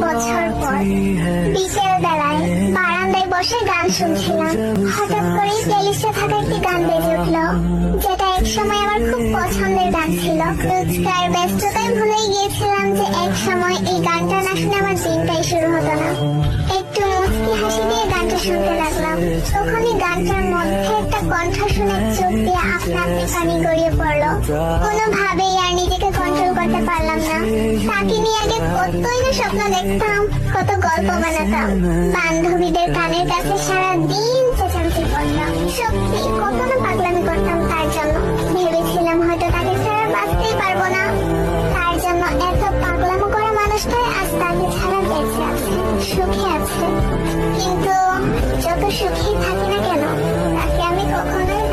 বছর পর বিকেল বেলায় বারান্দায় বসে গান শুনছিলাম। হঠাৎ করেই প্লেলিস্টে থাকা একটি গান বেজে উঠলো, যেটা এক সময় আমার খুব পছন্দের গান ছিল। রোজকার ব্যস্ততায় ভুলেই গিয়েছিলাম যে এক সময় এই গানটা না শুনে আমার দিনটাই শুরু হতো না। একটু মুচকি হাসি দিয়ে গানটা শুনতে লাগলাম। তখনই গানটার মধ্যে একটা কণ্ঠ শুনে চোখ দিয়ে আপনা আপনি পানি গড়িয়ে পড়লো। কোনোভাবেই আর নিজেকে কন্ট্রোল করতে পারলাম না। তাকে নিয়ে আগে কতই না স্বপ্ন দেখতাম, কত গল্প বানাতাম, বান্ধবীদের কানের কাছে সারা দিন চেঁচামেচি করতাম। সত্যি কত না পাগলামি করতাম তার জন্য। ভেবেছিলাম হয়তো তাকে ছাড়া বাঁচতেই পারবো না। তার জন্য এত পাগলামো করা মানুষটাই আজ তাকে ছাড়া বেঁচে আছে, সুখে আছে। কিন্তু যত সুখী থাকি না কেন, তাকে আমি কখনোই